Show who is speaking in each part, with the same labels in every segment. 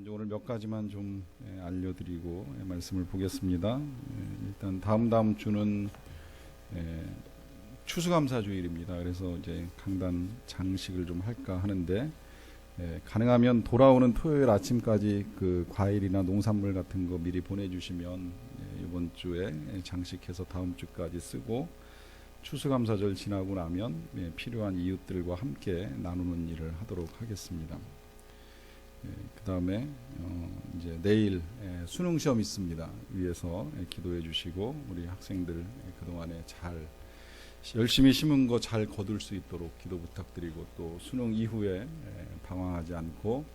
Speaker 1: 이제 오늘 몇 가지만 좀 알려드리고 말씀을 보겠습니다. 일단 다음 주는 추수감사주일입니다. 그래서 이제 강단 장식을 좀 할까 하는데 가능하면 돌아오는 토요일 아침까지 그 과일이나 농산물 같은 거 미리 보내주시면 이번 주에 장식해서 다음 주까지 쓰고 추수감사절 지나고 나면 필요한 이웃들과 함께 나누는 일을 하도록 하겠습니다. 그 다음에 이제 내일 수능 시험 있습니다. 위에서 기도해 주시고 우리 학생들 그동안에 잘 열심히 심은 거 잘 거둘 수 있도록 기도 부탁드리고, 또 수능 이후에 방황하지 않고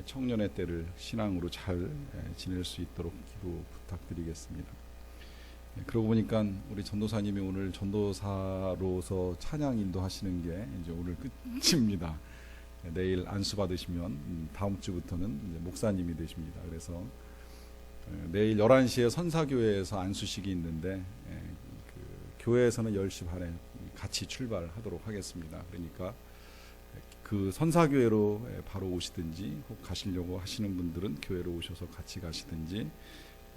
Speaker 1: 청년의 때를 신앙으로 잘 지낼 수 있도록 기도 부탁드리겠습니다. 그러고 보니까 우리 전도사님이 오늘 전도사로서 찬양 인도하시는 게 이제 오늘 끝입니다. 내일 안수 받으시면 다음 주부터는 이제 목사님이 되십니다. 그래서 내일 11시에 선사교회에서 안수식이 있는데 그 교회에서는 10시 반에 같이 출발하도록 하겠습니다. 그러니까 그 선사교회로 바로 오시든지 혹 가시려고 하시는 분들은 교회로 오셔서 같이 가시든지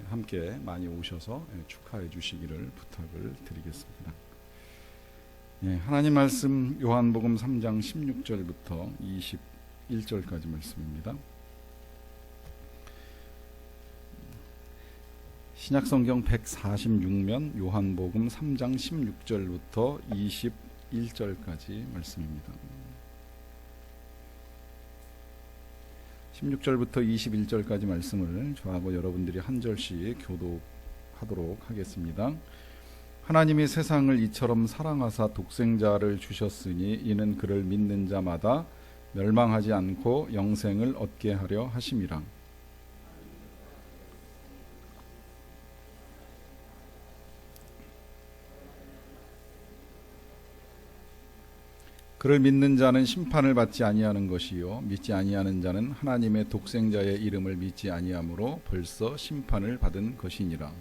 Speaker 1: 함께 많이 오셔서 축하해 주시기를 부탁을 드리겠습니다. 하나님 말씀 요한복음 3장 16절부터 21절까지 말씀입니다. 신약성경 146면 요한복음 3장 16절부터 21절까지 말씀입니다. 16절부터 21절까지 말씀을 저하고 여러분들이 한 절씩 교독하도록 하겠습니다. 하나님이 세상을 이처럼 사랑하사 독생자를 주셨으니 이는 그를 믿는 자마다 멸망하지 않고 영생을 얻게 하려 하심이라. 그를 믿는 자는 심판을 받지 아니하는 것이요 믿지 아니하는 자는 하나님의 독생자의 이름을 믿지 아니하므로 벌써 심판을 받은 것이니라.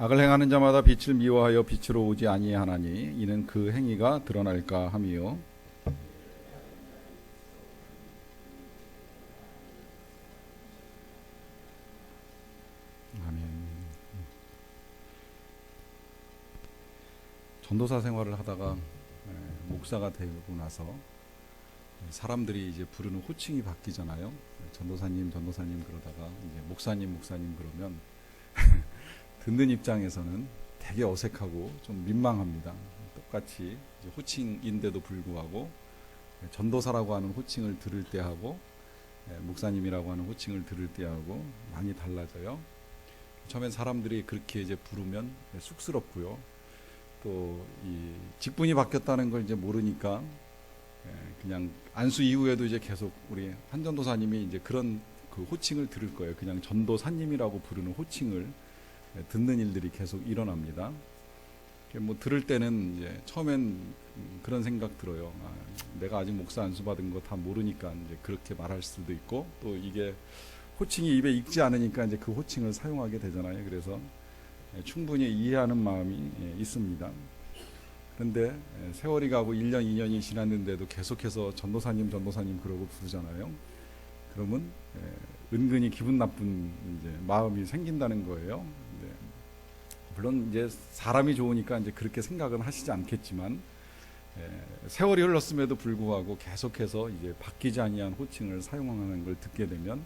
Speaker 1: 악을 행하는 자마다 빛을 미워하여 빛으로 오지 아니하나니 이는 그 행위가 드러날까 함이요 아멘. 전도사 생활을 하다가 목사가 되고 나서 사람들이 이제 부르는 호칭이 바뀌잖아요. 전도사님 그러다가 이제 목사님 그러면 듣는 입장에서는 되게 어색하고 좀 민망합니다. 똑같이 이제 호칭인데도 불구하고 전도사라고 하는 호칭을 들을 때하고 목사님이라고 하는 호칭을 들을 때하고 많이 달라져요. 처음엔 사람들이 그렇게 이제 부르면 쑥스럽고요. 또 이 직분이 바뀌었다는 걸 이제 모르니까 그냥 안수 이후에도 이제 계속 우리 한 전도사님이 이제 그런 그 호칭을 들을 거예요. 그냥 전도사님이라고 부르는 호칭을 듣는 일들이 계속 일어납니다. 뭐 들을 때는 이제 처음엔 그런 생각 들어요. 내가 아직 목사 안수 받은 거 다 모르니까 이제 그렇게 말할 수도 있고, 또 이게 호칭이 입에 익지 않으니까 이제 그 호칭을 사용하게 되잖아요. 그래서 충분히 이해하는 마음이 있습니다. 그런데 세월이 가고 1년, 2년이 지났는데도 계속해서 전도사님 그러고 부르잖아요. 그러면 은근히 기분 나쁜 이제 마음이 생긴다는 거예요. 물론 이제 사람이 좋으니까 이제 그렇게 생각은 하시지 않겠지만 세월이 흘렀음에도 불구하고 계속해서 이제 바뀌지 아니한 호칭을 사용하는 걸 듣게 되면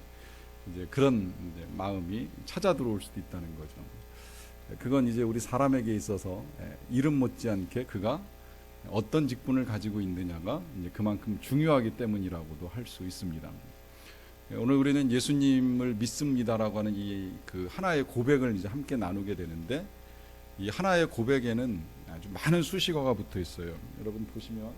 Speaker 1: 이제 그런 이제 마음이 찾아 들어올 수도 있다는 거죠. 그건 이제 우리 사람에게 있어서 이름 못지않게 그가 어떤 직분을 가지고 있느냐가 이제 그만큼 중요하기 때문이라고도 할 수 있습니다. 오늘 우리는 예수님을 믿습니다라고 하는 이 그 하나의 고백을 이제 함께 나누게 되는데, 이 하나의 고백에는 아주 많은 수식어가 붙어 있어요. 여러분 보시면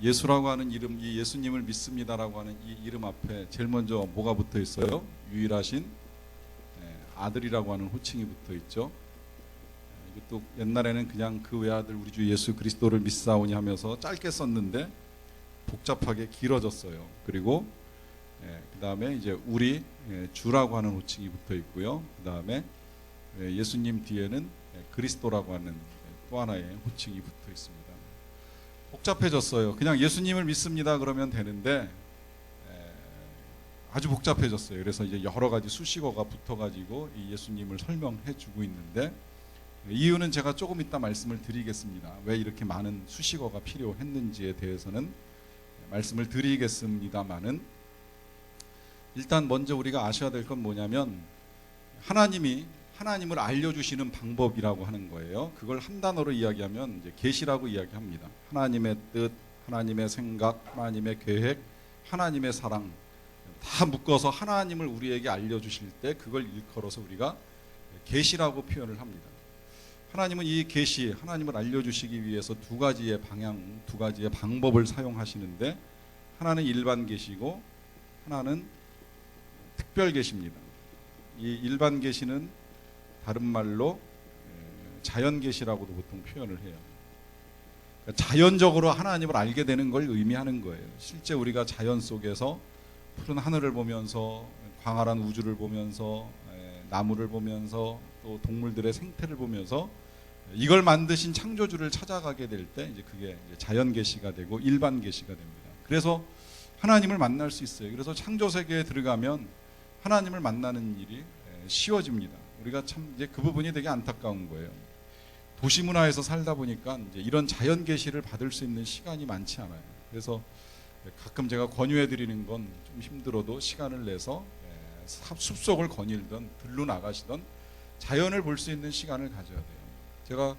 Speaker 1: 예수라고 하는 이름, 이 예수님을 믿습니다라고 하는 이 이름 앞에 제일 먼저 뭐가 붙어 있어요? 유일하신 아들이라고 하는 호칭이 붙어 있죠. 이것도 옛날에는 그냥 그 외아들 우리 주 예수 그리스도를 믿사오니 하면서 짧게 썼는데 복잡하게 길어졌어요. 그리고 그 다음에 이제 우리 주라고 하는 호칭이 붙어 있고요. 그 다음에 예수님 뒤에는 그리스도라고 하는 또 하나의 호칭이 붙어 있습니다. 복잡해졌어요. 그냥 예수님을 믿습니다 그러면 되는데 아주 복잡해졌어요. 그래서 이제 여러 가지 수식어가 붙어가지고 이 예수님을 설명해주고 있는데, 이유는 제가 조금 이따 말씀을 드리겠습니다. 왜 이렇게 많은 수식어가 필요했는지에 대해서는 말씀을 드리겠습니다만은, 일단 먼저 우리가 아셔야 될 건 뭐냐면 하나님이 하나님을 알려주시는 방법이라고 하는 거예요. 그걸 한 단어로 이야기하면 이제 계시라고 이야기합니다. 하나님의 뜻, 하나님의 생각, 하나님의 계획, 하나님의 사랑 다 묶어서 하나님을 우리에게 알려주실 때 그걸 일컬어서 우리가 계시라고 표현을 합니다. 하나님은 이 계시, 하나님을 알려주시기 위해서 두 가지의 방향, 두 가지의 방법을 사용하시는데, 하나는 일반 계시고 하나는 특별 계시입니다. 이 일반 계시는 다른 말로 자연 계시라고도 보통 표현을 해요. 그러니까 자연적으로 하나님을 알게 되는 걸 의미하는 거예요. 실제 우리가 자연 속에서 푸른 하늘을 보면서, 광활한 우주를 보면서, 나무를 보면서, 또 동물들의 생태를 보면서 이걸 만드신 창조주를 찾아가게 될 때 이제 그게 이제 자연 계시가 되고 일반 계시가 됩니다. 그래서 하나님을 만날 수 있어요. 그래서 창조 세계에 들어가면 하나님을 만나는 일이 쉬워집니다. 우리가 참 이제 그 부분이 되게 안타까운 거예요. 도시 문화에서 살다 보니까 이제 이런 자연 계시를 받을 수 있는 시간이 많지 않아요. 그래서 가끔 제가 권유해 드리는 건 좀 힘들어도 시간을 내서 숲속을 거닐던 들로 나가시던 자연을 볼 수 있는 시간을 가져야 돼요. 제가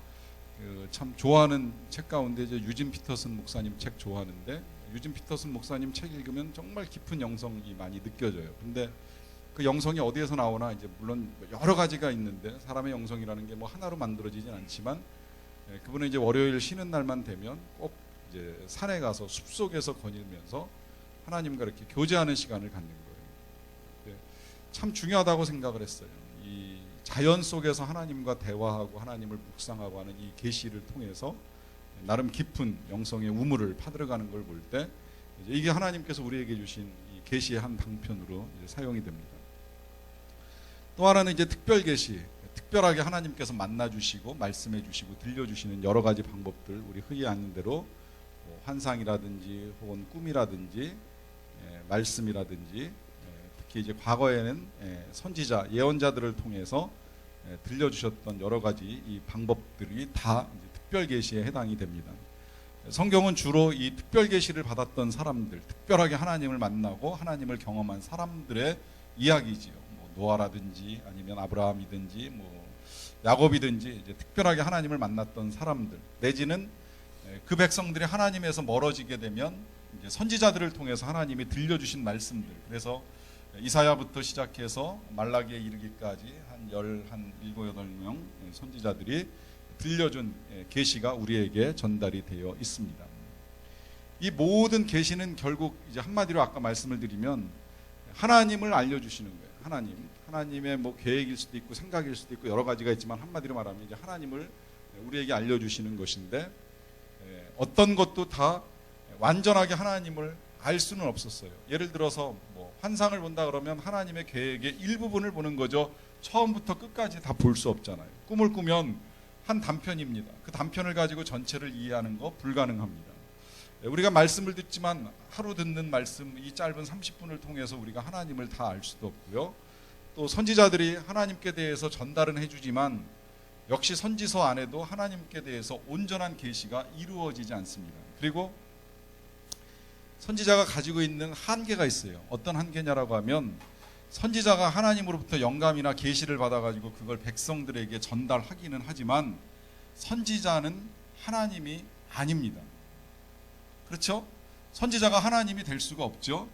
Speaker 1: 참 좋아하는 책 가운데 이제 유진 피터슨 목사님 책 좋아하는데, 유진 피터슨 목사님 책 읽으면 정말 깊은 영성이 많이 느껴져요. 근데 그 영성이 어디에서 나오나, 이제 물론 여러 가지가 있는데 사람의 영성이라는 게 뭐 하나로 만들어지진 않지만, 그분은 이제 월요일 쉬는 날만 되면 꼭 이제 산에 가서 숲속에서 거닐면서 하나님과 이렇게 교제하는 시간을 갖는 거예요. 참 중요하다고 생각을 했어요. 이 자연 속에서 하나님과 대화하고 하나님을 묵상하고 하는 이 계시를 통해서 나름 깊은 영성의 우물을 파들어가는 걸 볼 때 이게 하나님께서 우리에게 주신 이 계시의 한 방편으로 이제 사용이 됩니다. 또 하나는 이제 특별 계시, 특별하게 하나님께서 만나주시고 말씀해주시고 들려주시는 여러 가지 방법들, 우리 흔히 아는 대로 환상이라든지 혹은 꿈이라든지 말씀이라든지, 특히 이제 과거에는 선지자, 예언자들을 통해서 들려주셨던 여러 가지 이 방법들이 다 이제 특별 계시에 해당이 됩니다. 성경은 주로 이 특별 계시를 받았던 사람들, 특별하게 하나님을 만나고 하나님을 경험한 사람들의 이야기지요. 뭐 노아라든지 아니면 아브라함이든지 뭐 야곱이든지 이제 특별하게 하나님을 만났던 사람들, 내지는 그 백성들이 하나님에서 멀어지게 되면 이제 선지자들을 통해서 하나님이 들려주신 말씀들. 그래서 이사야부터 시작해서 말라기에 이르기까지 한 7, 8명 선지자들이 들려준 계시가 우리에게 전달이 되어 있습니다. 이 모든 계시는 결국 이제 한마디로 아까 말씀을 드리면 하나님을 알려주시는 거예요. 하나님의 뭐 계획일 수도 있고 생각일 수도 있고 여러 가지가 있지만, 한마디로 말하면 이제 하나님을 우리에게 알려주시는 것인데, 어떤 것도 다 완전하게 하나님을 알 수는 없었어요. 예를 들어서 뭐 환상을 본다 그러면 하나님의 계획의 일부분을 보는 거죠. 처음부터 끝까지 다 볼 수 없잖아요. 꿈을 꾸면 한 단편입니다. 그 단편을 가지고 전체를 이해하는 거 불가능합니다. 우리가 말씀을 듣지만 하루 듣는 말씀, 이 짧은 30분을 통해서 우리가 하나님을 다 알 수도 없고요. 또 선지자들이 하나님께 대해서 전달은 해주지만 역시 선지서 안에도 하나님께 대해서 온전한 계시가 이루어지지 않습니다. 그리고 선지자가 가지고 있는 한계가 있어요. 어떤 한계냐라고 하면, 선지자가 하나님으로부터 영감이나 계시를 받아가지고 그걸 백성들에게 전달하기는 하지만 선지자는 하나님이 아닙니다. 그렇죠? 선지자가 하나님이 될 수가 없죠.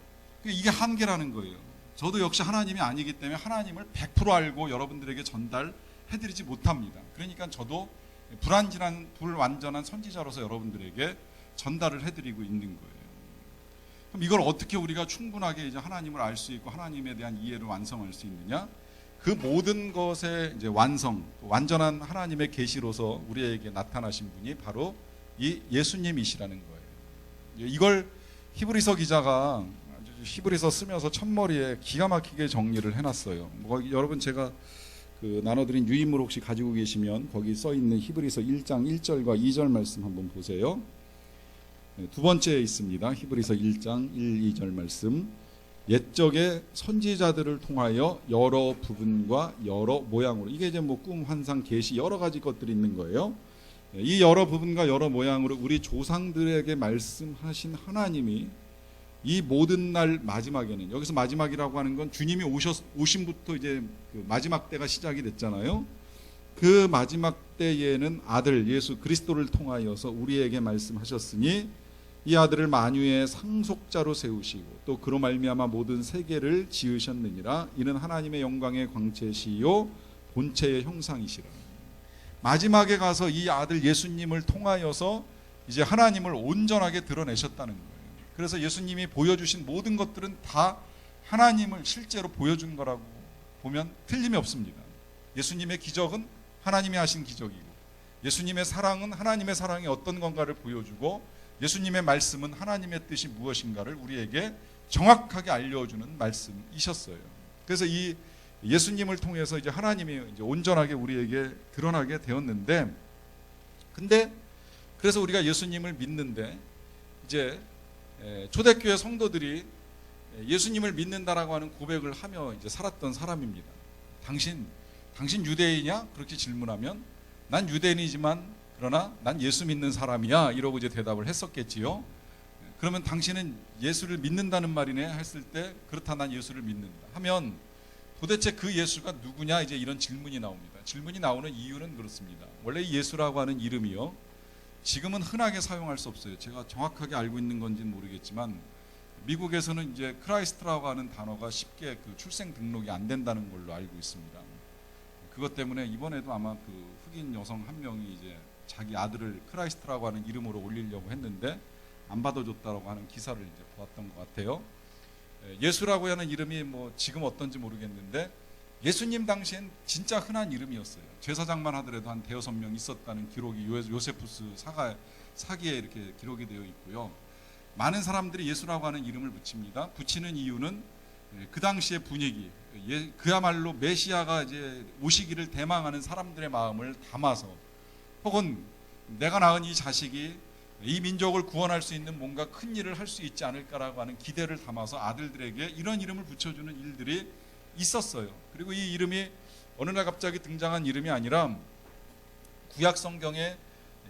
Speaker 1: 이게 한계라는 거예요. 저도 역시 하나님이 아니기 때문에 하나님을 100% 알고 여러분들에게 전달해드리지 못합니다. 그러니까 저도 불완전한 선지자로서 여러분들에게 전달을 해드리고 있는 거예요. 그럼 이걸 어떻게 우리가 충분하게 이제 하나님을 알 수 있고 하나님에 대한 이해를 완성할 수 있느냐? 그 모든 것의 이제 완전한 하나님의 계시로서 우리에게 나타나신 분이 바로 이 예수님이시라는 거예요. 이걸 히브리서 기자가 히브리서 쓰면서 첫머리에 기가 막히게 정리를 해놨어요. 여러분, 제가 그 나눠드린 유인물 혹시 가지고 계시면 거기 써 있는 히브리서 1장 1절과 2절 말씀 한번 보세요. 두 번째에 있습니다. 히브리서 1장 1, 2절 말씀. 옛적의 선지자들을 통하여 여러 부분과 여러 모양으로, 이게 이제 뭐 꿈, 환상, 계시 여러 가지 것들이 있는 거예요. 이 여러 부분과 여러 모양으로 우리 조상들에게 말씀하신 하나님이 이 모든 날 마지막에는, 여기서 마지막이라고 하는 건 주님이 오심부터 이제 그 마지막 때가 시작이 됐잖아요. 그 마지막 때에는 아들 예수 그리스도를 통하여서 우리에게 말씀하셨으니 이 아들을 만유의 상속자로 세우시고 또 그로 말미암아 모든 세계를 지으셨느니라. 이는 하나님의 영광의 광채시요 본체의 형상이시라. 마지막에 가서 이 아들 예수님을 통하여서 이제 하나님을 온전하게 드러내셨다는 거예요. 그래서 예수님이 보여주신 모든 것들은 다 하나님을 실제로 보여준 거라고 보면 틀림이 없습니다. 예수님의 기적은 하나님이 하신 기적이고, 예수님의 사랑은 하나님의 사랑이 어떤 건가를 보여주고, 예수님의 말씀은 하나님의 뜻이 무엇인가를 우리에게 정확하게 알려주는 말씀이셨어요. 그래서 이 예수님을 통해서 이제 하나님이 이제 온전하게 우리에게 드러나게 되었는데, 근데 그래서 우리가 예수님을 믿는데, 이제 초대교회 성도들이 예수님을 믿는다라고 하는 고백을 하며 이제 살았던 사람입니다. 당신 유대인이냐? 그렇게 질문하면 난 유대인이지만 그러나 난 예수 믿는 사람이야, 이러고 이제 대답을 했었겠지요. 그러면 당신은 예수를 믿는다는 말이네 했을 때, 그렇다, 난 예수를 믿는다 하면 도대체 그 예수가 누구냐, 이제 이런 질문이 나옵니다. 질문이 나오는 이유는 그렇습니다. 원래 이 예수라고 하는 이름이요, 지금은 흔하게 사용할 수 없어요. 제가 정확하게 알고 있는 건지는 모르겠지만 미국에서는 이제 크라이스트라고 하는 단어가 쉽게 그 출생 등록이 안 된다는 걸로 알고 있습니다. 그것 때문에 이번에도 아마 그 흑인 여성 한 명이 이제 자기 아들을 크라이스트라고 하는 이름으로 올리려고 했는데 안 받아줬다고 하는 기사를 이제 보았던 것 같아요. 예수라고 하는 이름이 뭐 지금 어떤지 모르겠는데 예수님 당시엔 진짜 흔한 이름이었어요. 제사장만 하더라도 한 대여섯 명 있었다는 기록이 요세푸스 사기에 이렇게 기록이 되어 있고요. 많은 사람들이 예수라고 하는 이름을 붙입니다. 붙이는 이유는 그 당시의 분위기, 그야말로 메시아가 이제 오시기를 대망하는 사람들의 마음을 담아서, 혹은 내가 낳은 이 자식이 이 민족을 구원할 수 있는 뭔가 큰 일을 할 수 있지 않을까라고 하는 기대를 담아서 아들들에게 이런 이름을 붙여주는 일들이 있었어요. 그리고 이 이름이 어느 날 갑자기 등장한 이름이 아니라 구약 성경에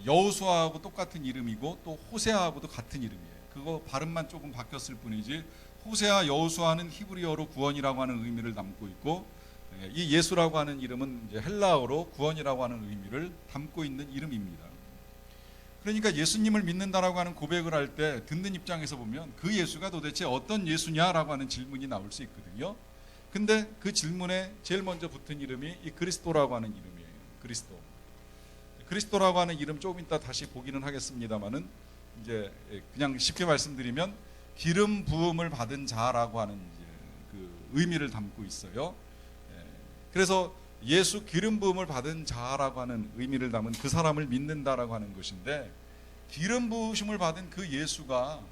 Speaker 1: 여호수아하고 똑같은 이름이고 또 호세아하고도 같은 이름이에요. 그거 발음만 조금 바뀌었을 뿐이지 호세아, 여호수아는 히브리어로 구원이라고 하는 의미를 담고 있고, 이 예수라고 하는 이름은 이제 헬라어로 구원이라고 하는 의미를 담고 있는 이름입니다. 그러니까 예수님을 믿는다라고 하는 고백을 할 때 듣는 입장에서 보면 그 예수가 도대체 어떤 예수냐라고 하는 질문이 나올 수 있거든요. 근데 그 질문에 제일 먼저 붙은 이름이 이 그리스도라고 하는 이름이에요. 그리스도라고 하는 이름 조금 이따 다시 보기는 하겠습니다만은, 이제 그냥 쉽게 말씀드리면 기름 부음을 받은 자라고 하는 이제 그 의미를 담고 있어요. 그래서 예수 기름 부음을 받은 자라고 하는 의미를 담은 그 사람을 믿는다라고 하는 것인데, 기름 부으심을 받은 그 예수가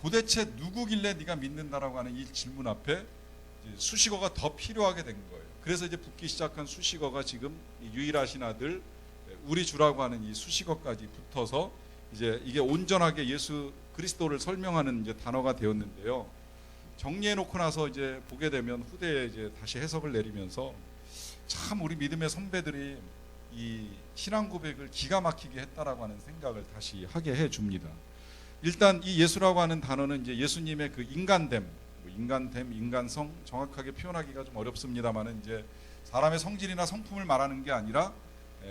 Speaker 1: 도대체 누구길래 네가 믿는다라고 하는 이 질문 앞에 수식어가 더 필요하게 된 거예요. 그래서 이제 붙기 시작한 수식어가 지금 유일하신 아들 우리 주라고 하는 이 수식어까지 붙어서 이제 이게 온전하게 예수 그리스도를 설명하는 이제 단어가 되었는데요. 정리해 놓고 나서 이제 보게 되면 후대에 이제 다시 해석을 내리면서 참 우리 믿음의 선배들이 이 신앙 고백을 기가 막히게 했다라고 하는 생각을 다시 하게 해 줍니다. 일단 이 예수라고 하는 단어는 이제 예수님의 그 인간됨, 인간성 정확하게 표현하기가 좀 어렵습니다만은 이제 사람의 성질이나 성품을 말하는 게 아니라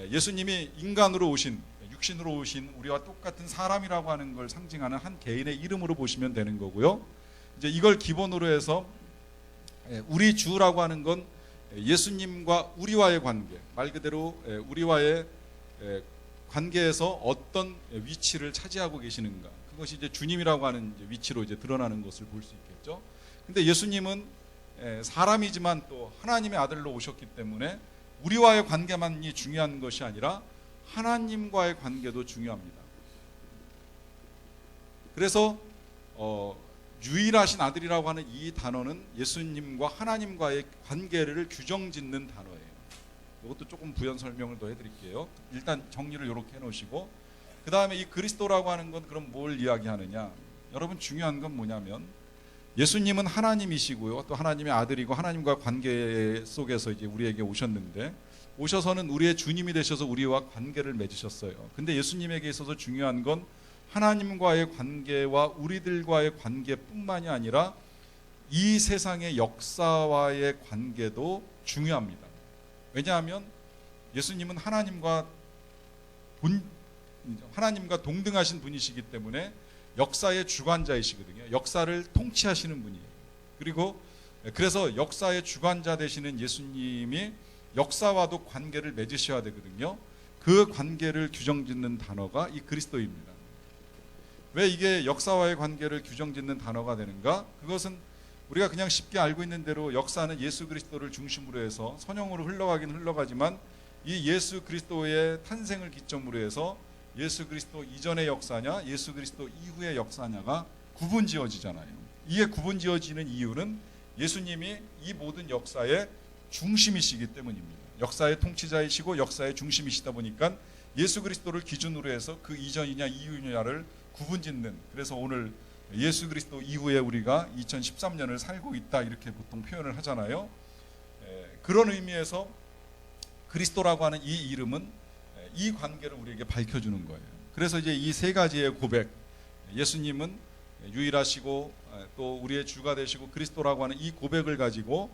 Speaker 1: 예수님이 인간으로 오신, 육신으로 오신 우리와 똑같은 사람이라고 하는 걸 상징하는 한 개인의 이름으로 보시면 되는 거고요. 이제 이걸 기본으로 해서 우리 주라고 하는 건 예수님과 우리와의 관계, 말 그대로 우리와의 관계에서 어떤 위치를 차지하고 계시는가, 그것이 이제 주님이라고 하는 이제 위치로 이제 드러나는 것을 볼 수 있겠죠. 근데 예수님은 사람이지만 또 하나님의 아들로 오셨기 때문에 우리와의 관계만이 중요한 것이 아니라 하나님과의 관계도 중요합니다. 그래서 유일하신 아들이라고 하는 이 단어는 예수님과 하나님과의 관계를 규정짓는 단어예요. 이것도 조금 부연 설명을 더 해드릴게요. 일단 정리를 이렇게 해놓으시고, 그 다음에 이 그리스도라고 하는 건 그럼 뭘 이야기하느냐? 여러분 중요한 건 뭐냐면, 예수님은 하나님이시고요, 또 하나님의 아들이고 하나님과 관계 속에서 이제 우리에게 오셨는데, 오셔서는 우리의 주님이 되셔서 우리와 관계를 맺으셨어요. 근데 예수님에게 있어서 중요한 건 하나님과의 관계와 우리들과의 관계뿐만이 아니라 이 세상의 역사와의 관계도 중요합니다. 왜냐하면 예수님은 하나님과 동등하신 분이시기 때문에 역사의 주관자이시거든요. 역사를 통치하시는 분이에요. 그리고 그래서 역사의 주관자 되시는 예수님이 역사와도 관계를 맺으셔야 되거든요. 그 관계를 규정짓는 단어가 이 그리스도입니다. 왜 이게 역사와의 관계를 규정짓는 단어가 되는가? 그것은 우리가 그냥 쉽게 알고 있는 대로 역사는 예수 그리스도를 중심으로 해서 선형으로 흘러가긴 흘러가지만, 이 예수 그리스도의 탄생을 기점으로 해서 예수 그리스도 이전의 역사냐 예수 그리스도 이후의 역사냐가 구분지어지잖아요. 이게 구분지어지는 이유는 예수님이 이 모든 역사의 중심이시기 때문입니다. 역사의 통치자이시고 역사의 중심이시다 보니까 예수 그리스도를 기준으로 해서 그 이전이냐 이후냐를 구분짓는, 그래서 오늘 예수 그리스도 이후에 우리가 2013년을 살고 있다 이렇게 보통 표현을 하잖아요. 그런 의미에서 그리스도라고 하는 이 이름은 이 관계를 우리에게 밝혀주는 거예요. 그래서 이제 이 세 가지의 고백, 예수님은 유일하시고 또 우리의 주가 되시고 그리스도라고 하는 이 고백을 가지고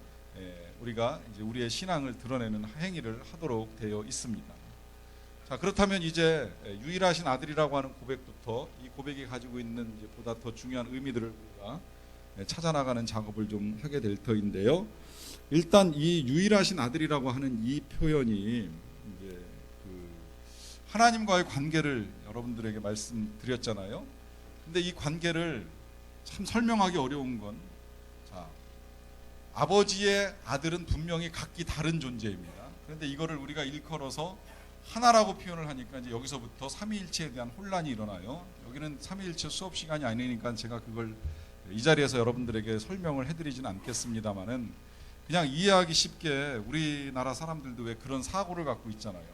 Speaker 1: 우리가 이제 우리의 신앙을 드러내는 행위를 하도록 되어 있습니다. 자, 그렇다면 이제 유일하신 아들이라고 하는 고백부터 이 고백이 가지고 있는 이제 보다 더 중요한 의미들을 우리가 찾아나가는 작업을 좀 하게 될 터인데요. 일단 이 유일하신 아들이라고 하는 이 표현이 이제 하나님과의 관계를 여러분들에게 말씀드렸잖아요. 근데 이 관계를 참 설명하기 어려운 건, 자, 아버지의 아들은 분명히 각기 다른 존재입니다. 그런데 이거를 우리가 일컬어서 하나라고 표현을 하니까 이제 여기서부터 삼위일체에 대한 혼란이 일어나요. 여기는 삼위일체 수업 시간이 아니니까 제가 그걸 이 자리에서 여러분들에게 설명을 해드리지는 않겠습니다만은, 그냥 이해하기 쉽게 우리나라 사람들도 왜 그런 사고를 갖고 있잖아요.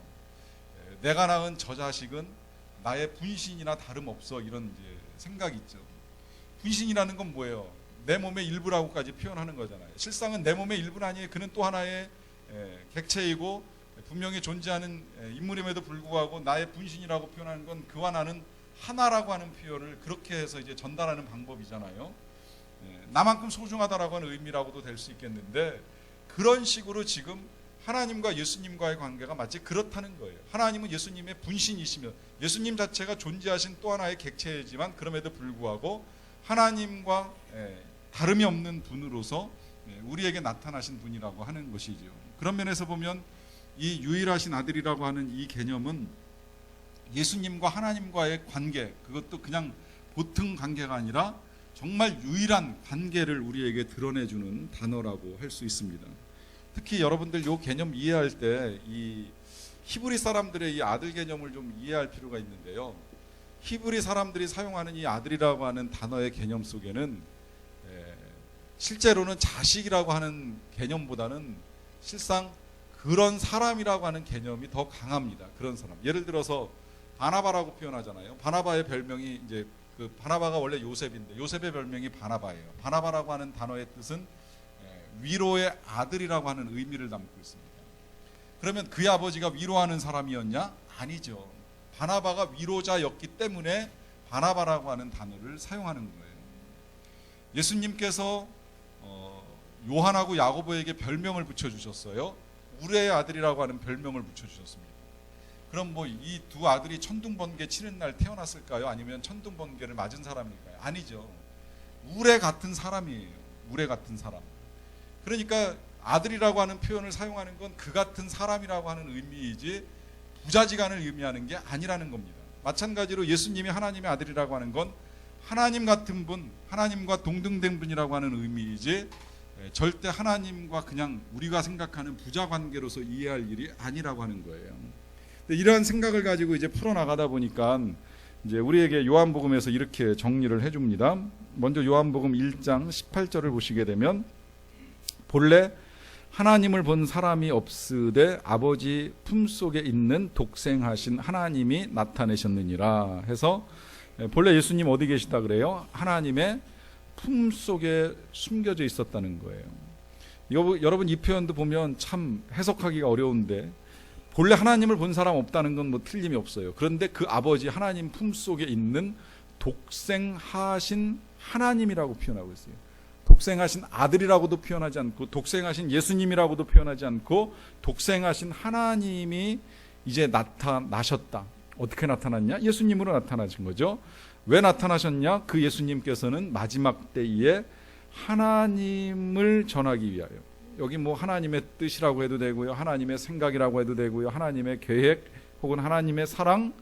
Speaker 1: 내가 낳은 저 자식은 나의 분신이나 다름없어, 이런 이제 생각이 있죠. 분신이라는 건 뭐예요? 내 몸의 일부라고까지 표현하는 거잖아요. 실상은 내 몸의 일부는 아니에요. 그는 또 하나의 객체이고 분명히 존재하는 인물임에도 불구하고 나의 분신이라고 표현하는 건 그와 나는 하나라고 하는 표현을 그렇게 해서 이제 전달하는 방법이잖아요. 나만큼 소중하다라고 하는 의미라고도 될 수 있겠는데, 그런 식으로 지금 하나님과 예수님과의 관계가 마치 그렇다는 거예요. 하나님은 예수님의 분신이시며 예수님 자체가 존재하신 또 하나의 객체이지만 그럼에도 불구하고 하나님과 다름이 없는 분으로서 우리에게 나타나신 분이라고 하는 것이죠. 그런 면에서 보면 이 유일하신 아들이라고 하는 이 개념은 예수님과 하나님과의 관계, 그것도 그냥 보통 관계가 아니라 정말 유일한 관계를 우리에게 드러내주는 단어라고 할 수 있습니다. 특히 여러분들 이 개념 이해할 때 이 히브리 사람들의 이 아들 개념을 좀 이해할 필요가 있는데요. 히브리 사람들이 사용하는 이 아들이라고 하는 단어의 개념 속에는 실제로는 자식이라고 하는 개념보다는 실상 그런 사람이라고 하는 개념이 더 강합니다. 그런 사람. 예를 들어서 바나바라고 표현하잖아요. 바나바의 별명이 이제 그 바나바가 원래 요셉인데 요셉의 별명이 바나바예요. 바나바라고 하는 단어의 뜻은 위로의 아들이라고 하는 의미를 담고 있습니다. 그러면 그의 아버지가 위로하는 사람이었냐? 아니죠. 바나바가 위로자였기 때문에 바나바라고 하는 단어를 사용하는 거예요. 예수님께서 요한하고 야고보에게 별명을 붙여주셨어요. 우레의 아들이라고 하는 별명을 붙여주셨습니다. 그럼 뭐 이 두 아들이 천둥번개 치는 날 태어났을까요? 아니면 천둥번개를 맞은 사람일까요? 아니죠. 우레 같은 사람이에요. 우레 같은 사람. 그러니까 아들이라고 하는 표현을 사용하는 건 그 같은 사람이라고 하는 의미이지 부자지간을 의미하는 게 아니라는 겁니다. 마찬가지로 예수님이 하나님의 아들이라고 하는 건 하나님 같은 분, 하나님과 동등된 분이라고 하는 의미이지 절대 하나님과 그냥 우리가 생각하는 부자 관계로서 이해할 일이 아니라고 하는 거예요. 이러한 생각을 가지고 이제 풀어나가다 보니까 이제 우리에게 요한복음에서 이렇게 정리를 해줍니다. 먼저 요한복음 1장 18절을 보시게 되면, 본래 하나님을 본 사람이 없으되 아버지 품속에 있는 독생하신 하나님이 나타내셨느니라 해서, 본래 예수님 어디 계시다 그래요? 하나님의 품속에 숨겨져 있었다는 거예요. 여러분 이 표현도 보면 참 해석하기가 어려운데, 본래 하나님을 본 사람 없다는 건 뭐 틀림이 없어요. 그런데 그 아버지 하나님 품속에 있는 독생하신 하나님이라고 표현하고 있어요. 독생하신 아들이라고도 표현하지 않고, 독생하신 예수님이라고도 표현하지 않고, 독생하신 하나님이 이제 나타나셨다. 어떻게 나타났냐? 예수님으로 나타나신 거죠. 왜 나타나셨냐? 그 예수님께서는 마지막 때에 하나님을 전하기 위하여, 여기 뭐 하나님의 뜻이라고 해도 되고요, 하나님의 생각이라고 해도 되고요, 하나님의 계획 혹은 하나님의 사랑,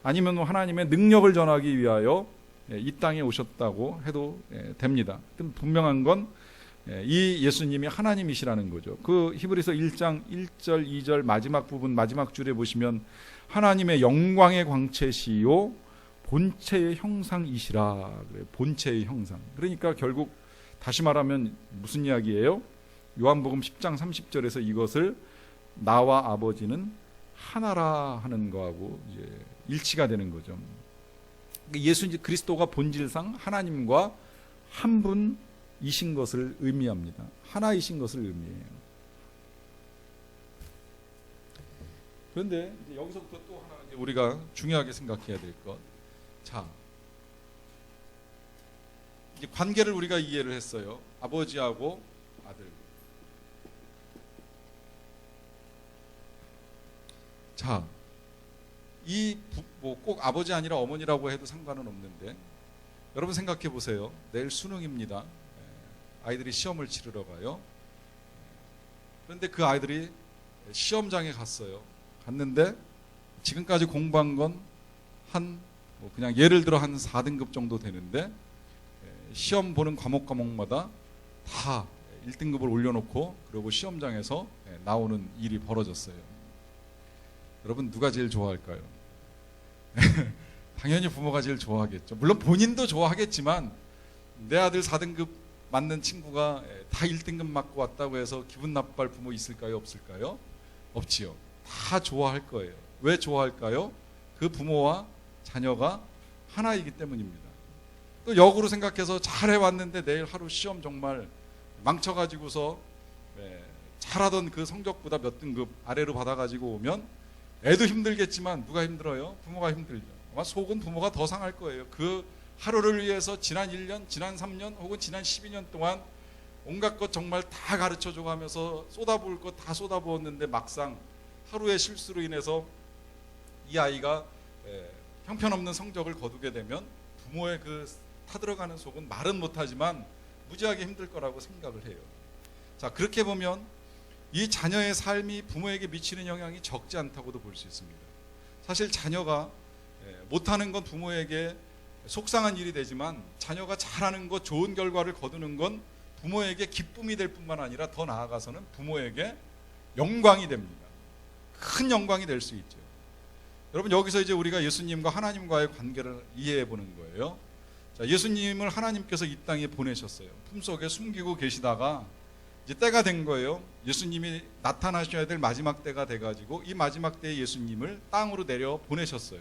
Speaker 1: 아니면 뭐 하나님의 능력을 전하기 위하여 이 땅에 오셨다고 해도 됩니다. 분명한 건 이 예수님이 하나님이시라는 거죠. 그 히브리서 1장 1절 2절 마지막 부분, 마지막 줄에 보시면 하나님의 영광의 광채시요 본체의 형상이시라 그래요. 본체의 형상. 그러니까 결국 다시 말하면 무슨 이야기예요? 요한복음 10장 30절에서 이것을 나와 아버지는 하나라 하는 거하고 이제 일치가 되는 거죠. 예수 그리스도가 본질상 하나님과 한 분이신 것을 의미합니다. 하나이신 것을 의미해요. 그런데 이제 여기서부터 또 하나 이제 우리가 중요하게 생각해야 될 것. 자, 이제 관계를 우리가 이해를 했어요. 아버지하고 아들. 자, 뭐 꼭 아버지 아니라 어머니라고 해도 상관은 없는데, 여러분 생각해 보세요. 내일 수능입니다. 아이들이 시험을 치르러 가요. 그런데 그 아이들이 시험장에 갔는데 지금까지 공부한 건 뭐 그냥 예를 들어 한 4등급 정도 되는데, 시험 보는 과목마다 다 1등급을 올려놓고 그리고 시험장에서 나오는 일이 벌어졌어요. 여러분 누가 제일 좋아할까요? 당연히 부모가 제일 좋아하겠죠. 물론 본인도 좋아하겠지만, 내 아들 4등급 맞는 친구가 다 1등급 맞고 왔다고 해서 기분 나빠할 부모 있을까요? 없을까요? 없지요. 다 좋아할 거예요. 왜 좋아할까요? 그 부모와 자녀가 하나이기 때문입니다. 또 역으로 생각해서 잘 해왔는데 내일 하루 시험 정말 망쳐가지고서 잘하던 그 성적보다 몇 등급 아래로 받아가지고 오면 애도 힘들겠지만 누가 힘들어요? 부모가 힘들죠. 아마 속은 부모가 더 상할 거예요. 그 하루를 위해서 지난 1년, 지난 3년 혹은 지난 12년 동안 온갖 것 정말 다 가르쳐주고 하면서 쏟아부을 것 다 쏟아부었는데, 막상 하루의 실수로 인해서 이 아이가 형편없는 성적을 거두게 되면 부모의 그 타들어가는 속은 말은 못하지만 무지하게 힘들 거라고 생각을 해요. 자, 그렇게 보면 이 자녀의 삶이 부모에게 미치는 영향이 적지 않다고도 볼 수 있습니다. 사실 자녀가 못하는 건 부모에게 속상한 일이 되지만, 자녀가 잘하는 것, 좋은 결과를 거두는 건 부모에게 기쁨이 될 뿐만 아니라 더 나아가서는 부모에게 영광이 됩니다. 큰 영광이 될 수 있죠. 여러분 여기서 이제 우리가 예수님과 하나님과의 관계를 이해해 보는 거예요. 자, 예수님을 하나님께서 이 땅에 보내셨어요. 품속에 숨기고 계시다가 이제 때가 된 거예요. 예수님이 나타나셔야 될 마지막 때가 돼가지고 이 마지막 때에 예수님을 땅으로 내려 보내셨어요.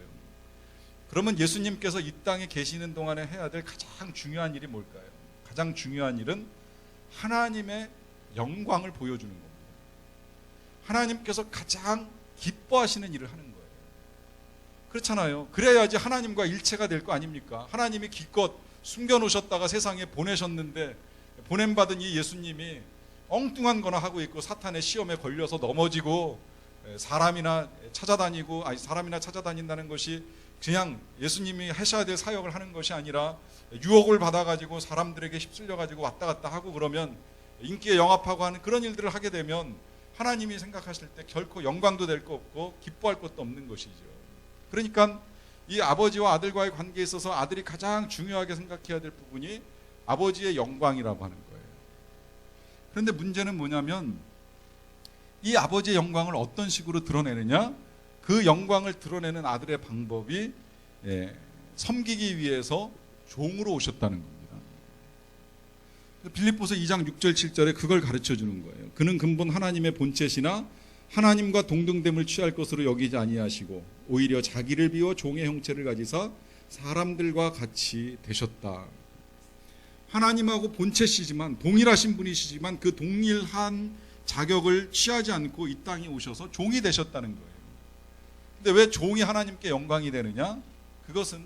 Speaker 1: 그러면 예수님께서 이 땅에 계시는 동안에 해야 될 가장 중요한 일이 뭘까요? 가장 중요한 일은 하나님의 영광을 보여주는 겁니다. 하나님께서 가장 기뻐하시는 일을 하는 거예요. 그렇잖아요. 그래야지 하나님과 일체가 될 거 아닙니까? 하나님이 기껏 숨겨놓으셨다가 세상에 보내셨는데, 보냄받은 이 예수님이 엉뚱한 거나 하고 있고 사탄의 시험에 걸려서 넘어지고 사람이나 찾아다닌다는 것이 그냥 예수님이 하셔야 될 사역을 하는 것이 아니라 유혹을 받아가지고 사람들에게 휩쓸려가지고 왔다 갔다 하고, 그러면 인기에 영합하고 하는 그런 일들을 하게 되면 하나님이 생각하실 때 결코 영광도 될 거 없고 기뻐할 것도 없는 것이죠. 그러니까 이 아버지와 아들과의 관계에 있어서 아들이 가장 중요하게 생각해야 될 부분이 아버지의 영광이라고 하는 거예요. 그런데 문제는 뭐냐면, 이 아버지의 영광을 어떤 식으로 드러내느냐? 그 영광을 드러내는 아들의 방법이 섬기기 위해서 종으로 오셨다는 겁니다. 빌립보서 2장 6절 7절에 그걸 가르쳐 주는 거예요. 그는 근본 하나님의 본체시나 하나님과 동등됨을 취할 것으로 여기지 아니하시고 오히려 자기를 비워 종의 형체를 가지사 사람들과 같이 되셨다. 하나님하고 본체시지만 동일하신 분이시지만 그 동일한 자격을 취하지 않고 이 땅에 오셔서 종이 되셨다는 거예요. 근데 왜 종이 하나님께 영광이 되느냐? 그것은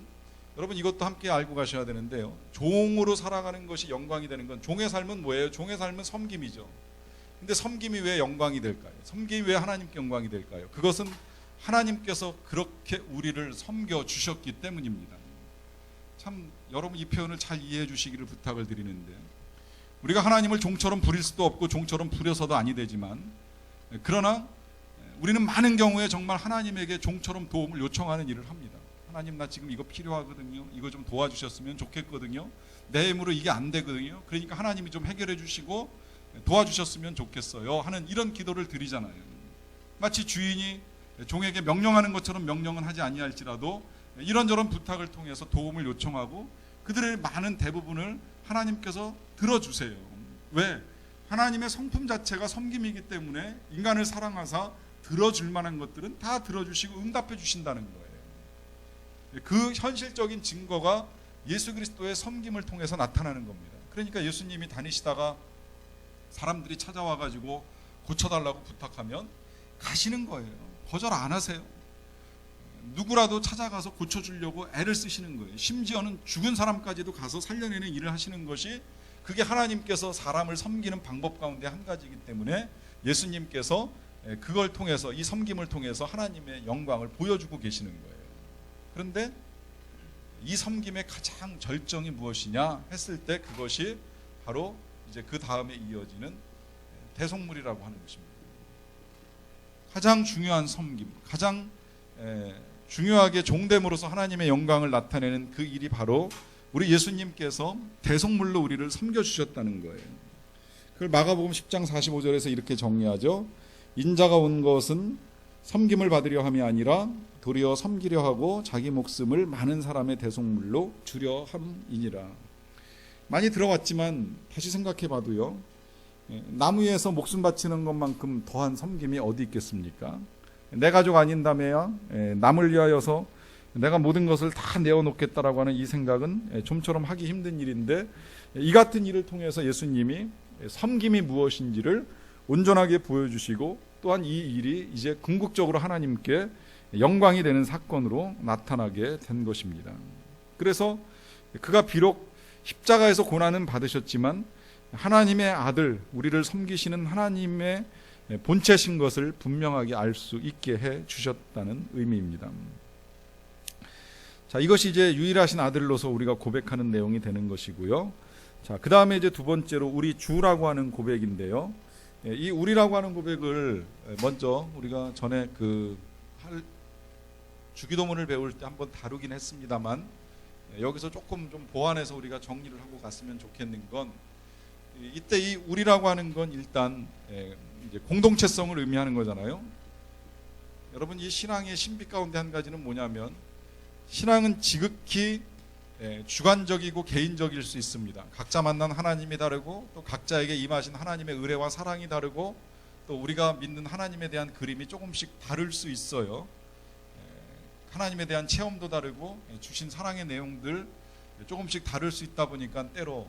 Speaker 1: 여러분 이것도 함께 알고 가셔야 되는데요. 종으로 살아가는 것이 영광이 되는 건, 종의 삶은 뭐예요? 종의 삶은 섬김이죠. 근데 섬김이 왜 영광이 될까요? 섬김이 왜 하나님께 영광이 될까요? 그것은 하나님께서 그렇게 우리를 섬겨 주셨기 때문입니다. 참 여러분 이 표현을 잘 이해해 주시기를 부탁을 드리는데, 우리가 하나님을 종처럼 부릴 수도 없고 종처럼 부려서도 아니 되지만, 그러나 우리는 많은 경우에 정말 하나님에게 종처럼 도움을 요청하는 일을 합니다. 하나님, 나 지금 이거 필요하거든요. 이거 좀 도와주셨으면 좋겠거든요. 내 힘으로 이게 안 되거든요. 그러니까 하나님이 좀 해결해 주시고 도와주셨으면 좋겠어요 하는 이런 기도를 드리잖아요. 마치 주인이 종에게 명령하는 것처럼 명령은 하지 아니할지라도 이런저런 부탁을 통해서 도움을 요청하고 그들의 많은 대부분을 하나님께서 들어주세요. 왜? 하나님의 성품 자체가 섬김이기 때문에 인간을 사랑하사 들어줄 만한 것들은 다 들어주시고 응답해 주신다는 거예요. 그 현실적인 증거가 예수 그리스도의 섬김을 통해서 나타나는 겁니다. 그러니까 예수님이 다니시다가 사람들이 찾아와 가지고 고쳐달라고 부탁하면 가시는 거예요. 거절 안 하세요. 누구라도 찾아가서 고쳐주려고 애를 쓰시는 거예요. 심지어는 죽은 사람까지도 가서 살려내는 일을 하시는 것이, 그게 하나님께서 사람을 섬기는 방법 가운데 한 가지이기 때문에 예수님께서 그걸 통해서, 이 섬김을 통해서 하나님의 영광을 보여주고 계시는 거예요. 그런데 이 섬김의 가장 절정이 무엇이냐 했을 때 그것이 바로 이제 그 다음에 이어지는 대속물이라고 하는 것입니다. 가장 중요한 섬김, 가장 중요하게 종됨으로써 하나님의 영광을 나타내는 그 일이 바로 우리 예수님께서 대속물로 우리를 섬겨주셨다는 거예요. 그걸 마가복음 10장 45절에서 이렇게 정리하죠. 인자가 온 것은 섬김을 받으려 함이 아니라 도리어 섬기려 하고 자기 목숨을 많은 사람의 대속물로 주려 함이니라. 많이 들어왔지만 다시 생각해 봐도요, 나무 위에서 목숨 바치는 것만큼 더한 섬김이 어디 있겠습니까? 내 가족 아닌다며야 남을 위하여서 내가 모든 것을 다 내어놓겠다라고 하는 이 생각은 좀처럼 하기 힘든 일인데, 이 같은 일을 통해서 예수님이 섬김이 무엇인지를 온전하게 보여주시고, 또한 이 일이 이제 궁극적으로 하나님께 영광이 되는 사건으로 나타나게 된 것입니다. 그래서 그가 비록 십자가에서 고난은 받으셨지만 하나님의 아들, 우리를 섬기시는 하나님의 본체신 것을 분명하게 알 수 있게 해 주셨다는 의미입니다. 자, 이것이 이제 유일하신 아들로서 우리가 고백하는 내용이 되는 것이고요. 자, 그 다음에 이제 두 번째로 우리 주라고 하는 고백인데요. 이 우리라고 하는 고백을 먼저 우리가 전에 주기도문을 배울 때 한번 다루긴 했습니다만, 여기서 조금 좀 보완해서 우리가 정리를 하고 갔으면 좋겠는 건, 이때 이 우리라고 하는 건 일단 이제 공동체성을 의미하는 거잖아요. 여러분, 이 신앙의 신비 가운데 한 가지는 뭐냐면, 신앙은 지극히 주관적이고 개인적일 수 있습니다. 각자 만난 하나님이 다르고, 또 각자에게 임하신 하나님의 의뢰와 사랑이 다르고, 또 우리가 믿는 하나님에 대한 그림이 조금씩 다를 수 있어요. 하나님에 대한 체험도 다르고 주신 사랑의 내용들 조금씩 다를 수 있다 보니까 때로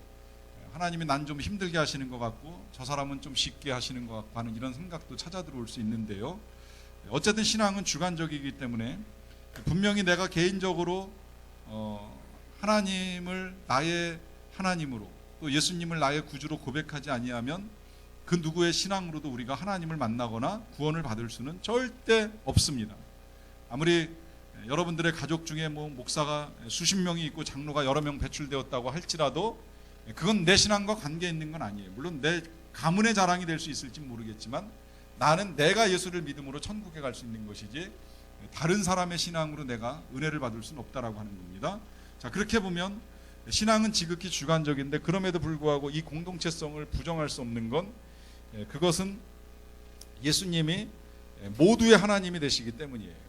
Speaker 1: 하나님이 난 좀 힘들게 하시는 것 같고 저 사람은 좀 쉽게 하시는 것 같고 하는 이런 생각도 찾아 들어올 수 있는데요. 어쨌든 신앙은 주관적이기 때문에 분명히 내가 개인적으로 하나님을 나의 하나님으로, 또 예수님을 나의 구주로 고백하지 아니하면 그 누구의 신앙으로도 우리가 하나님을 만나거나 구원을 받을 수는 절대 없습니다. 아무리 여러분들의 가족 중에 뭐 목사가 수십 명이 있고 장로가 여러 명 배출되었다고 할지라도 그건 내 신앙과 관계 있는 건 아니에요. 물론 내 가문의 자랑이 될 수 있을지 모르겠지만 나는 내가 예수를 믿음으로 천국에 갈 수 있는 것이지 다른 사람의 신앙으로 내가 은혜를 받을 수는 없다라고 하는 겁니다. 자, 그렇게 보면 신앙은 지극히 주관적인데, 그럼에도 불구하고 이 공동체성을 부정할 수 없는 건 그것은 예수님이 모두의 하나님이 되시기 때문이에요.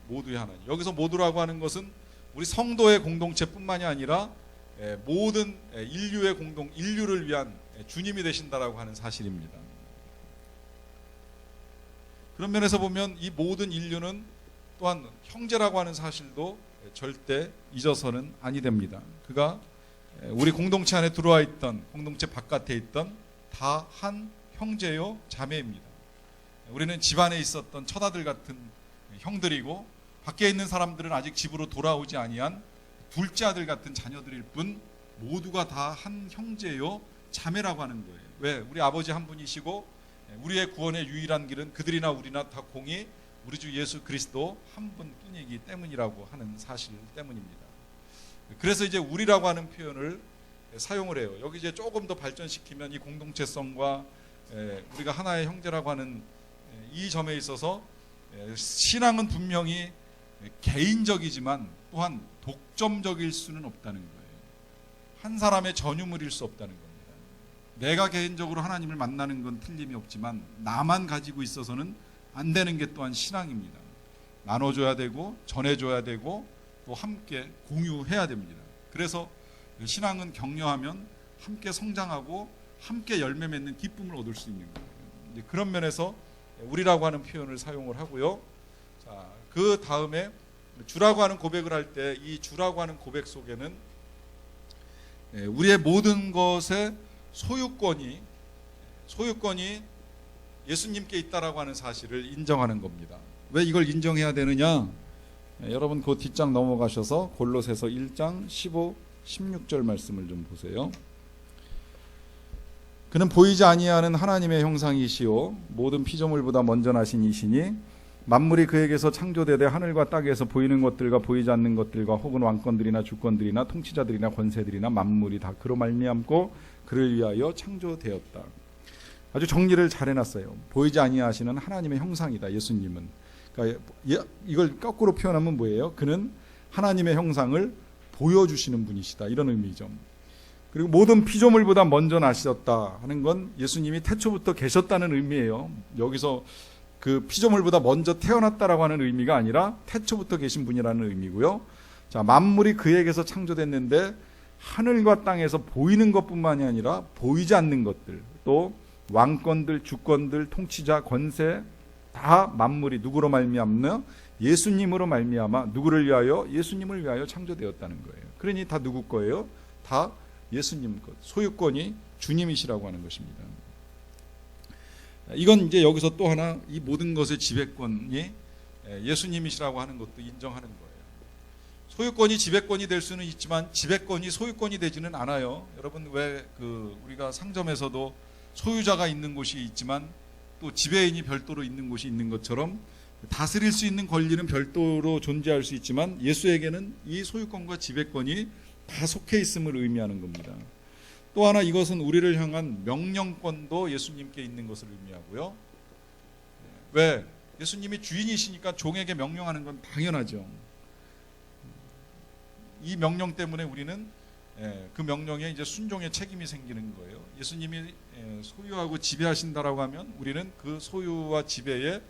Speaker 1: 모두의 하나님. 여기서 모두라고 하는 것은 우리 성도의 공동체뿐만이 아니라 모든 인류를 위한 주님이 되신다라고 하는 사실입니다. 그런 면에서 보면 이 모든 인류는 또한 형제라고 하는 사실도 절대 잊어서는 아니 됩니다. 그가 우리 공동체 안에 들어와 있던, 공동체 바깥에 있던 다 한 형제요 자매입니다. 우리는 집안에 있었던 처다들 같은 형들이고, 밖에 있는 사람들은 아직 집으로 돌아오지 아니한 둘째 아들 같은 자녀들일 뿐, 모두가 다 한 형제요 자매라고 하는 거예요. 왜? 우리 아버지 한 분이시고 우리의 구원의 유일한 길은 그들이나 우리나 다 공이 우리 주 예수 그리스도 한 분뿐이기 때문이라고 하는 사실 때문입니다. 그래서 이제 우리라고 하는 표현을 사용을 해요. 여기 이제 조금 더 발전시키면 이 공동체성과 우리가 하나의 형제라고 하는 이 점에 있어서 신앙은 분명히 개인적이지만 또한 독점적일 수는 없다는 거예요. 한 사람의 전유물일 수 없다는 겁니다. 내가 개인적으로 하나님을 만나는 건 틀림이 없지만 나만 가지고 있어서는 안 되는 게 또한 신앙입니다. 나눠줘야 되고 전해줘야 되고 또 함께 공유해야 됩니다. 그래서 신앙은 격려하면 함께 성장하고 함께 열매 맺는 기쁨을 얻을 수 있는 거예요. 그런 면에서 우리라고 하는 표현을 사용을 하고요. 자, 그 다음에 주라고 하는 고백을 할 때 이 주라고 하는 고백 속에는 우리의 모든 것의 소유권이 예수님께 있다라고 하는 사실을 인정하는 겁니다. 왜 이걸 인정해야 되느냐? 여러분 그 뒷장 넘어가셔서 골로새서 1장 15, 16절 말씀을 좀 보세요. 그는 보이지 아니하는 하나님의 형상이시요 모든 피조물보다 먼저 나신 이시니 만물이 그에게서 창조되되 하늘과 땅에서 보이는 것들과 보이지 않는 것들과 혹은 왕권들이나 주권들이나 통치자들이나 권세들이나 만물이 다 그로 말미암고 그를 위하여 창조되었다. 아주 정리를 잘 해놨어요. 보이지 아니하시는 하나님의 형상이다. 예수님은. 그러니까 이걸 거꾸로 표현하면 뭐예요? 그는 하나님의 형상을 보여주시는 분이시다. 이런 의미죠. 그리고 모든 피조물보다 먼저 나셨다 하는 건 예수님이 태초부터 계셨다는 의미예요. 여기서 그 피조물보다 먼저 태어났다라고 하는 의미가 아니라 태초부터 계신 분이라는 의미고요. 자, 만물이 그에게서 창조됐는데 하늘과 땅에서 보이는 것뿐만이 아니라 보이지 않는 것들, 또 왕권들, 주권들, 통치자, 권세 다 만물이 누구로 말미암나? 예수님으로 말미암아 누구를 위하여? 예수님을 위하여 창조되었다는 거예요. 그러니 다 누구 거예요? 다 예수님 것. 소유권이 주님이시라고 하는 것입니다. 이건 이제 여기서 또 하나 이 모든 것의 지배권이 예수님이시라고 하는 것도 인정하는 거예요. 소유권이 지배권이 될 수는 있지만 지배권이 소유권이 되지는 않아요. 여러분 왜 우리가 상점에서도 소유자가 있는 곳이 있지만 또 지배인이 별도로 있는 곳이 있는 것처럼 다스릴 수 있는 권리는 별도로 존재할 수 있지만 예수에게는 이 소유권과 지배권이 다 속해 있음을 의미하는 겁니다. 또 하나 이것은 우리를 향한 명령권도 예수님께 있는 것을 의미하고요. 왜? 예수님이 주인이시니까 종에게 명령하는 건 당연하죠. 이 명령 때문에 우리는 그 명령에 이제 순종의 책임이 생기는 거예요. 예수님이 소유하고 지배하신다라고 하면 우리는 그 소유와 지배에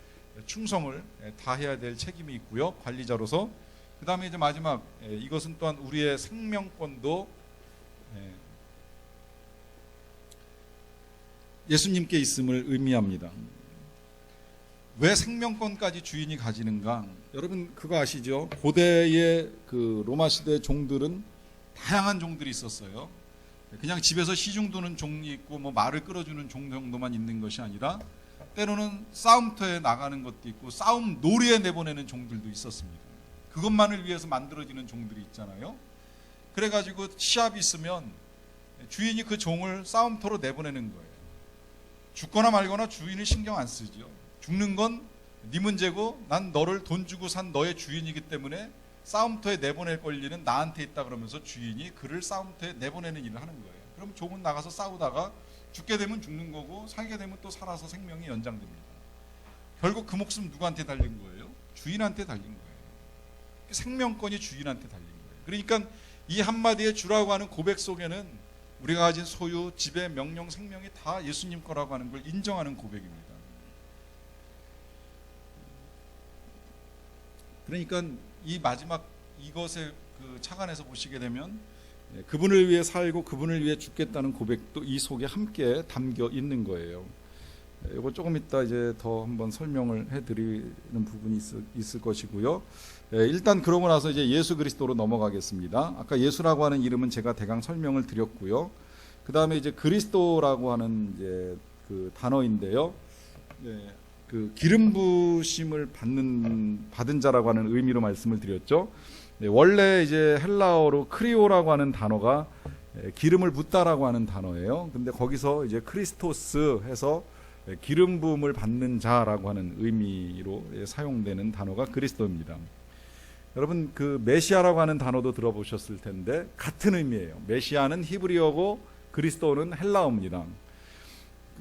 Speaker 1: 충성을 다해야 될 책임이 있고요. 관리자로서. 그 다음에 이제 마지막 이것은 또한 우리의 생명권도 예수님께 있음을 의미합니다. 왜 생명권까지 주인이 가지는가? 여러분 그거 아시죠? 고대의 그 로마 시대 종들은 다양한 종들이 있었어요. 그냥 집에서 시중 두는 종이 있고 뭐 말을 끌어주는 종 정도만 있는 것이 아니라 때로는 싸움터에 나가는 것도 있고 싸움 놀이에 내보내는 종들도 있었습니다. 그것만을 위해서 만들어지는 종들이 있잖아요. 그래가지고 시합이 있으면 주인이 그 종을 싸움터로 내보내는 거예요. 죽거나 말거나 주인이 신경 안 쓰죠. 죽는 건 네 문제고 난 너를 돈 주고 산 너의 주인이기 때문에 싸움터에 내보낼 권리는 나한테 있다 그러면서 주인이 그를 싸움터에 내보내는 일을 하는 거예요. 그럼 종은 나가서 싸우다가 죽게 되면 죽는 거고 살게 되면 또 살아서 생명이 연장됩니다. 결국 그 목숨 누구한테 달린 거예요? 주인한테 달린 거예요. 생명권이 주인한테 달린 거예요. 그러니까 이 한마디의 주라고 하는 고백 속에는 우리가 가진 소유, 지배, 명령, 생명이 다 예수님 거라고 하는 걸 인정하는 고백입니다. 그러니까 이 마지막 이것에 그 착안해서 보시게 되면 그분을 위해 살고 그분을 위해 죽겠다는 고백도 이 속에 함께 담겨 있는 거예요. 이거 조금 이따 이제 더 한번 설명을 해드리는 부분이 있을 것이고요. 일단 그러고 나서 이제 예수 그리스도로 넘어가겠습니다. 아까 예수라고 하는 이름은 제가 대강 설명을 드렸고요. 그 다음에 이제 그리스도라고 하는 이제 그 단어인데요. 그 기름 부심을 받은 자라고 하는 의미로 말씀을 드렸죠. 원래 이제 헬라어로 크리오라고 하는 단어가 기름을 붓다라고 하는 단어예요. 근데 거기서 이제 크리스토스 해서 기름 부음을 받는 자라고 하는 의미로 사용되는 단어가 그리스도입니다. 여러분 그 메시아라고 하는 단어도 들어보셨을 텐데 같은 의미예요. 메시아는 히브리어고 그리스도는 헬라어입니다.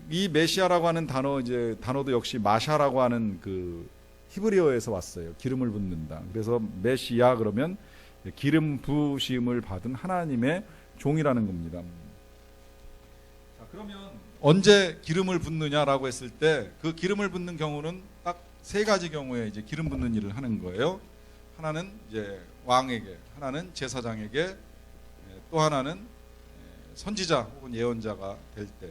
Speaker 1: 이 메시아라고 하는 단어도 역시 마샤라고 하는 그 히브리어에서 왔어요. 기름을 붓는다. 그래서 메시아 그러면 기름 부으심을 받은 하나님의 종이라는 겁니다. 자, 그러면 언제 기름을 붓느냐라고 했을 때 그 기름을 붓는 경우는 딱 세 가지 경우에 이제 기름 붓는 일을 하는 거예요. 하나는 이제 왕에게, 하나는 제사장에게, 또 하나는 선지자 혹은 예언자가 될 때.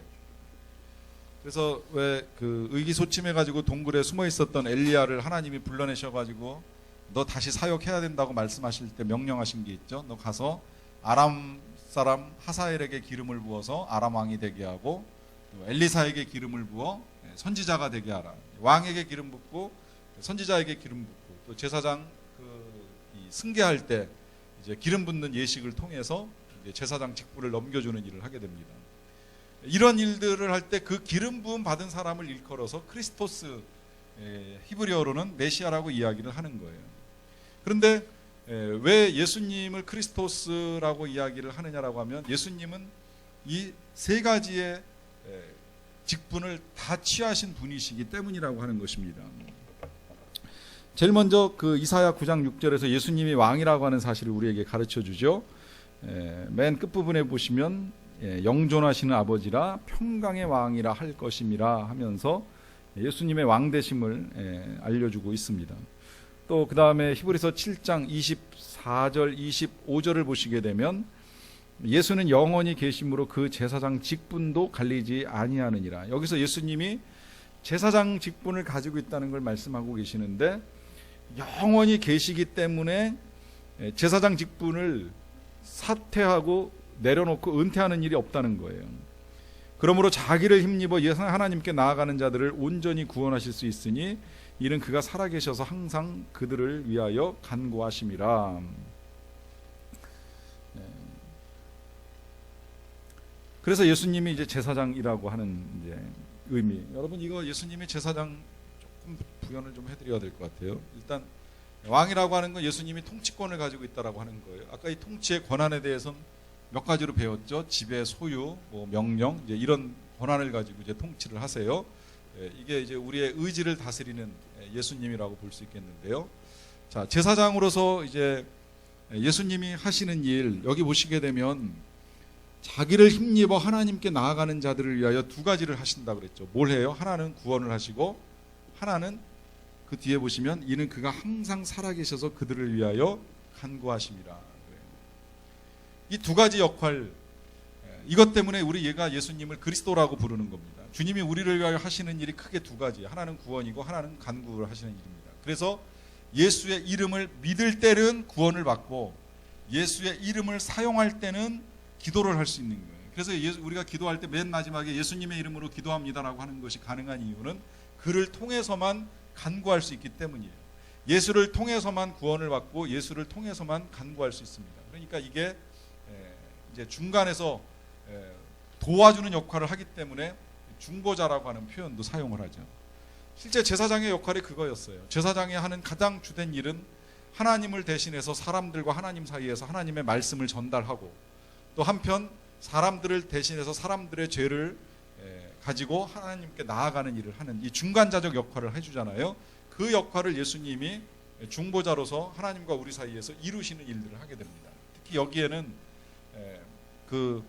Speaker 1: 그래서 왜 그 의기소침해 가지고 동굴에 숨어 있었던 엘리야를 하나님이 불러내셔 가지고 너 다시 사역해야 된다고 말씀하실 때 명령하신 게 있죠. 너 가서 아람 사람 하사엘에게 기름을 부어서 아람 왕이 되게 하고 또 엘리사에게 기름을 부어 선지자가 되게 하라. 왕에게 기름 붓고 선지자에게 기름 붓고 또 제사장 이 승계할 때 이제 기름 붓는 예식을 통해서 이제 제사장 직분을 넘겨주는 일을 하게 됩니다. 이런 일들을 할 때 그 기름 부음 받은 사람을 일컬어서 크리스토스, 히브리어로는 메시아라고 이야기를 하는 거예요. 그런데 왜 예수님을 크리스토스라고 이야기를 하느냐라고 하면 예수님은 이 세 가지의 직분을 다 취하신 분이시기 때문이라고 하는 것입니다. 제일 먼저 그 이사야 9장 6절에서 예수님이 왕이라고 하는 사실을 우리에게 가르쳐 주죠. 맨 끝부분에 보시면 영존하시는 아버지라 평강의 왕이라 할 것임이라 하면서 예수님의 왕되심을 알려주고 있습니다. 또 그 다음에 히브리서 7장 24절 25절을 보시게 되면 예수는 영원히 계심으로 그 제사장 직분도 갈리지 아니하느니라. 여기서 예수님이 제사장 직분을 가지고 있다는 걸 말씀하고 계시는데 영원히 계시기 때문에 제사장 직분을 사퇴하고 내려놓고 은퇴하는 일이 없다는 거예요. 그러므로 자기를 힘입어 하나님께 나아가는 자들을 온전히 구원하실 수 있으니 이는 그가 살아계셔서 항상 그들을 위하여 간구하심이라. 그래서 예수님이 이제 제사장이라고 하는 이제 의미. 여러분 이거 예수님이 제사장 조금 부연을 좀 해드려야 될 것 같아요. 일단 왕이라고 하는 건 예수님이 통치권을 가지고 있다라고 하는 거예요. 아까 이 통치의 권한에 대해서는 몇 가지로 배웠죠. 지배, 소유, 명령 이제 이런 권한을 가지고 이제 통치를 하세요. 이게 이제 우리의 의지를 다스리는 예수님이라고 볼 수 있겠는데요. 자, 제사장으로서 이제 예수님이 하시는 일 여기 보시게 되면 자기를 힘입어 하나님께 나아가는 자들을 위하여 두 가지를 하신다 그랬죠. 뭘 해요? 하나는 구원을 하시고 하나는 그 뒤에 보시면 이는 그가 항상 살아계셔서 그들을 위하여 간구하심이라. 이 두 가지 역할, 이것 때문에 우리가 예수님을 그리스도라고 부르는 겁니다. 주님이 우리를 위하여 하시는 일이 크게 두 가지, 하나는 구원이고 하나는 간구를 하시는 일입니다. 그래서 예수의 이름을 믿을 때는 구원을 받고 예수의 이름을 사용할 때는 기도를 할 수 있는 거예요. 그래서 우리가 기도할 때 맨 마지막에 예수님의 이름으로 기도합니다라고 하는 것이 가능한 이유는 그를 통해서만 간구할 수 있기 때문이에요. 예수를 통해서만 구원을 받고 예수를 통해서만 간구할 수 있습니다. 그러니까 이게 이제 중간에서 도와주는 역할을 하기 때문에 중보자라고 하는 표현도 사용을 하죠. 실제 제사장의 역할이 그거였어요. 제사장이 하는 가장 주된 일은 하나님을 대신해서 사람들과 하나님 사이에서 하나님의 말씀을 전달하고 또 한편 사람들을 대신해서 사람들의 죄를 가지고 하나님께 나아가는 일을 하는 이 중간자적 역할을 해주잖아요. 그 역할을 예수님이 중보자로서 하나님과 우리 사이에서 이루시는 일들을 하게 됩니다. 특히 여기에는 그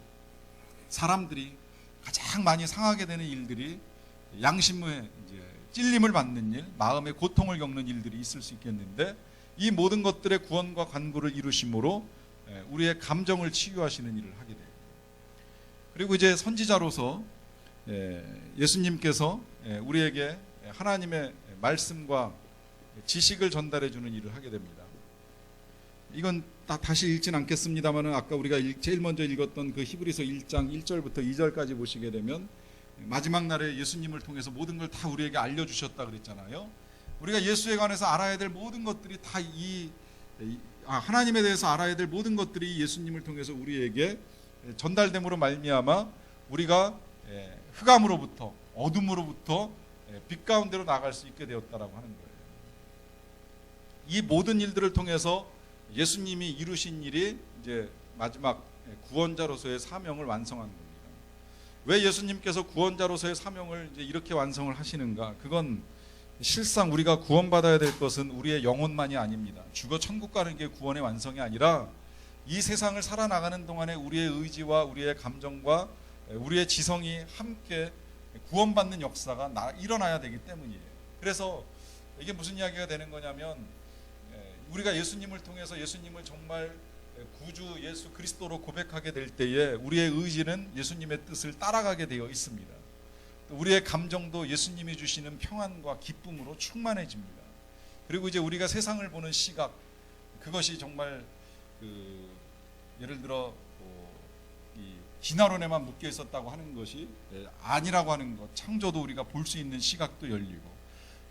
Speaker 1: 사람들이 가장 많이 상하게 되는 일들이 양심의 이제 찔림을 받는 일, 마음의 고통을 겪는 일들이 있을 수 있겠는데 이 모든 것들의 구원과 간구를 이루심으로
Speaker 2: 우리의 감정을 치유하시는 일을 하게 돼요. 그리고 이제 선지자로서 예수님께서 우리에게 하나님의 말씀과 지식을 전달해 주는 일을 하게 됩니다. 이건 다시 읽진 않겠습니다만 아까 우리가 제일 먼저 읽었던 그 히브리서 1장 1절부터 2절까지 보시게 되면 마지막 날에 예수님을 통해서 모든 걸 다 우리에게 알려주셨다 그랬잖아요. 우리가 예수에 관해서 알아야 될 모든 것들이 다 하나님에 대해서 알아야 될 모든 것들이 예수님을 통해서 우리에게 전달됨으로 말미암아 우리가 흑암으로부터 어둠으로부터 빛 가운데로 나갈 수 있게 되었다라고 하는 거예요. 이 모든 일들을 통해서 예수님이 이루신 일이 이제 마지막 구원자로서의 사명을 완성한 겁니다. 왜 예수님께서 구원자로서의 사명을 이제 이렇게 완성을 하시는가? 그건 실상 우리가 구원받아야 될 것은 우리의 영혼만이 아닙니다. 죽어 천국 가는 게 구원의 완성이 아니라 이 세상을 살아나가는 동안에 우리의 의지와 우리의 감정과 우리의 지성이 함께 구원받는 역사가 일어나야 되기 때문이에요. 그래서 이게 무슨 이야기가 되는 거냐면 우리가 예수님을 통해서 예수님을 정말 구주 예수 그리스도로 고백하게 될 때에 우리의 의지는 예수님의 뜻을 따라가게 되어 있습니다. 우리의 감정도 예수님이 주시는 평안과 기쁨으로 충만해집니다. 그리고 이제 우리가 세상을 보는 시각, 그것이 정말 예를 들어 이 진화론에만 묶여 있었다고 하는 것이 아니라고 하는 것, 창조도 우리가 볼 수 있는 시각도 열리고,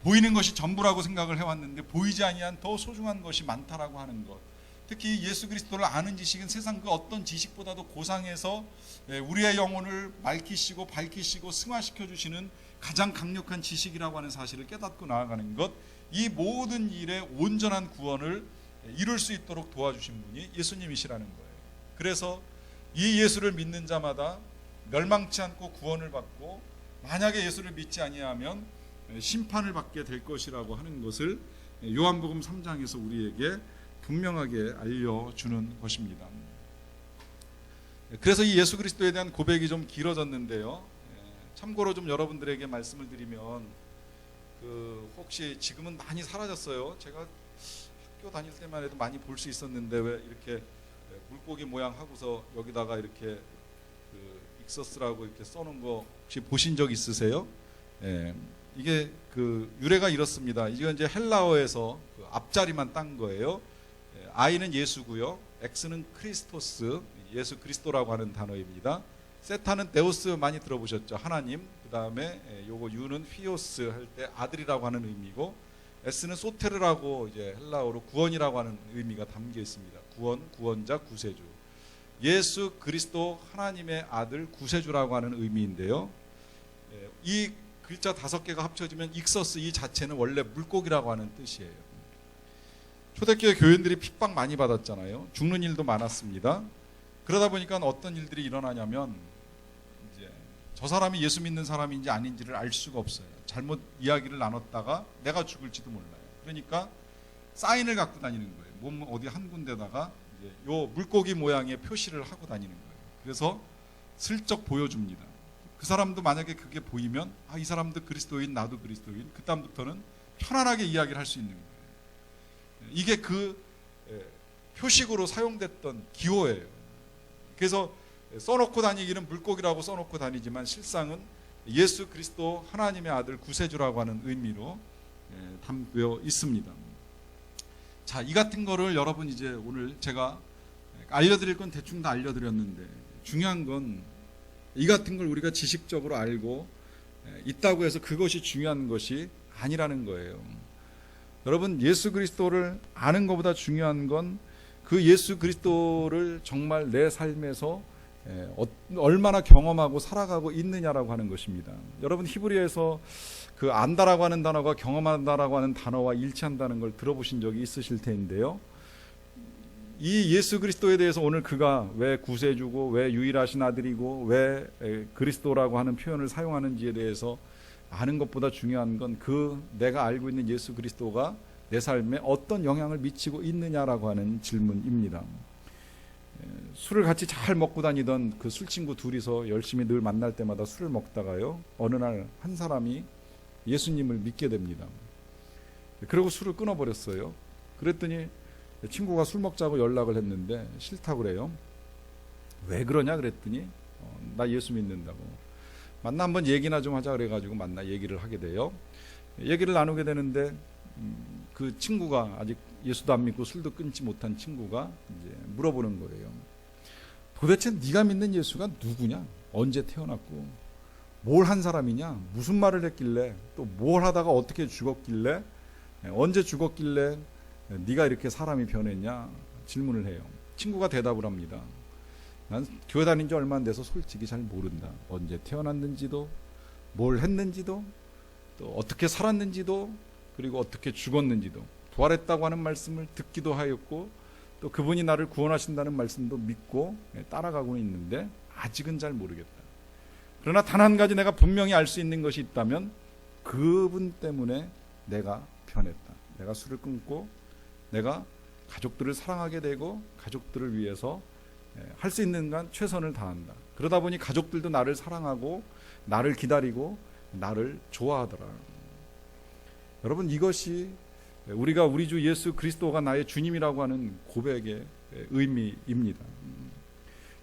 Speaker 2: 보이는 것이 전부라고 생각을 해왔는데 보이지 아니한 더 소중한 것이 많다라고 하는 것, 특히 예수 그리스도를 아는 지식은 세상 그 어떤 지식보다도 고상해서 우리의 영혼을 맑히시고 밝히시고 승화시켜 주시는 가장 강력한 지식이라고 하는 사실을 깨닫고 나아가는 것, 이 모든 일에 온전한 구원을 이룰 수 있도록 도와주신 분이 예수님이시라는 거예요. 그래서 이 예수를 믿는 자마다 멸망치 않고 구원을 받고, 만약에 예수를 믿지 아니하면 심판을 받게 될 것이라고 하는 것을 요한복음 3장에서 우리에게 분명하게 알려주는 것입니다. 그래서 이 예수 그리스도에 대한 고백이 좀 길어졌는데요. 참고로 좀 여러분들에게 말씀을 드리면, 혹시 지금은 많이 사라졌어요. 제가 학교 다닐 때만 해도 많이 볼 수 있었는데 왜 이렇게 물고기 모양 하고서 여기다가 이렇게 익서스라고 이렇게 써놓은 거 혹시 보신 적 있으세요? 이게 유래가 이렇습니다. 이건 이제 헬라어에서 앞자리만 딴 거예요. I는 예수고요, X는 크리스토스, 예수 그리스도라고 하는 단어입니다. 세타는 데우스 많이 들어보셨죠? 하나님. 그 다음에 요거 U는 휘오스 할 때 아들이라고 하는 의미고, S는 소테르라고 이제 헬라어로 구원이라고 하는 의미가 담겨 있습니다. 구원, 구원자, 구세주. 예수 그리스도 하나님의 아들 구세주라고 하는 의미인데요. 이 글자 5개가 합쳐지면 익서스, 이 자체는 원래 물고기라고 하는 뜻이에요. 초대교회 교인들이 핍박 많이 받았잖아요. 죽는 일도 많았습니다. 그러다 보니까 어떤 일들이 일어나냐면, 이제 저 사람이 예수 믿는 사람인지 아닌지를 알 수가 없어요. 잘못 이야기를 나눴다가 내가 죽을지도 몰라요. 그러니까 사인을 갖고 다니는 거예요. 몸 어디 한 군데다가 이제 요 물고기 모양의 표시를 하고 다니는 거예요. 그래서 슬쩍 보여줍니다. 그 사람도 만약에 그게 보이면 이 사람도 그리스도인, 나도 그리스도인, 그 다음부터는 편안하게 이야기를 할 수 있는 거예요. 이게 표식으로 사용됐던 기호예요. 그래서 써놓고 다니기는 물고기라고 써놓고 다니지만 실상은 예수 그리스도 하나님의 아들 구세주라고 하는 의미로 담겨 있습니다. 자, 이 같은 거를 여러분 이제 오늘 제가 알려드릴 건 대충 다 알려드렸는데, 중요한 건 이 같은 걸 우리가 지식적으로 알고 있다고 해서 그것이 중요한 것이 아니라는 거예요. 여러분, 예수 그리스도를 아는 것보다 중요한 건 그 예수 그리스도를 정말 내 삶에서 얼마나 경험하고 살아가고 있느냐라고 하는 것입니다. 여러분, 히브리에서 안다라고 하는 단어가 경험한다라고 하는 단어와 일치한다는 걸 들어보신 적이 있으실 텐데요. 이 예수 그리스도에 대해서 오늘 그가 왜 구세주고 왜 유일하신 아들이고 왜 그리스도라고 하는 표현을 사용하는지에 대해서 아는 것보다 중요한 건 내가 알고 있는 예수 그리스도가 내 삶에 어떤 영향을 미치고 있느냐라고 하는 질문입니다. 술을 같이 잘 먹고 다니던 그 술친구 둘이서 열심히 늘 만날 때마다 술을 먹다가요, 어느 날 한 사람이 예수님을 믿게 됩니다. 그리고 술을 끊어버렸어요. 그랬더니
Speaker 1: 친구가 술 먹자고 연락을 했는데 싫다고 그래요. 왜 그러냐 그랬더니 나 예수 믿는다고. 만나 한번 얘기나 좀 하자 그래가지고 만나 얘기를 하게 돼요. 얘기를 나누게 되는데 그 친구가 아직 예수도 안 믿고 술도 끊지 못한 친구가 이제 물어보는 거예요. 도대체 네가 믿는 예수가 누구냐? 언제 태어났고 뭘 한 사람이냐? 무슨 말을 했길래 또 뭘 하다가 어떻게 죽었길래 언제 죽었길래 네가 이렇게 사람이 변했냐? 질문을 해요. 친구가 대답을 합니다. 난 교회 다닌 지 얼마 안 돼서 솔직히 잘 모른다. 언제 태어났는지도 뭘 했는지도 또 어떻게 살았는지도 그리고 어떻게 죽었는지도 부활했다고 하는 말씀을 듣기도 하였고 또 그분이 나를 구원하신다는 말씀도 믿고 따라가고 있는데 아직은 잘 모르겠다. 그러나 단 한 가지 내가 분명히 알 수 있는 것이 있다면 그분 때문에 내가 변했다. 내가 술을 끊고 내가 가족들을 사랑하게 되고 가족들을 위해서 할 수 있는 한 최선을 다한다. 그러다 보니 가족들도 나를 사랑하고 나를 기다리고 나를 좋아하더라. 여러분, 이것이 우리가 우리 주 예수 그리스도가 나의 주님이라고 하는 고백의 의미입니다.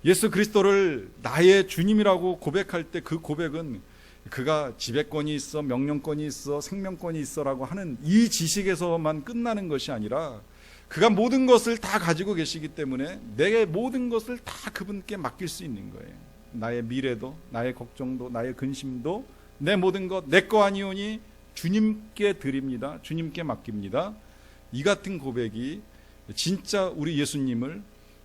Speaker 1: 예수 그리스도를 나의 주님이라고 고백할 때 그 고백은 그가 지배권이 있어 명령권이 있어 생명권이 있어라고 하는 이 지식에서만 끝나는 것이 아니라 그가 모든 것을 다 가지고 계시기 때문에 내 모든 것을 다 그분께 맡길 수 있는 거예요. 나의 미래도 나의 걱정도 나의 근심도 내 모든 것 내 거 아니오니 주님께 드립니다. 주님께 맡깁니다. 이 같은 고백이 진짜 우리 예수님을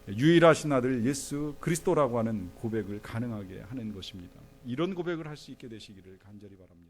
Speaker 1: 유일하신 아들 예수 그리스도라고 하는 고백을 가능하게 하는 것입니다. 이런 고백을 할 수 있게 되시기를 간절히 바랍니다.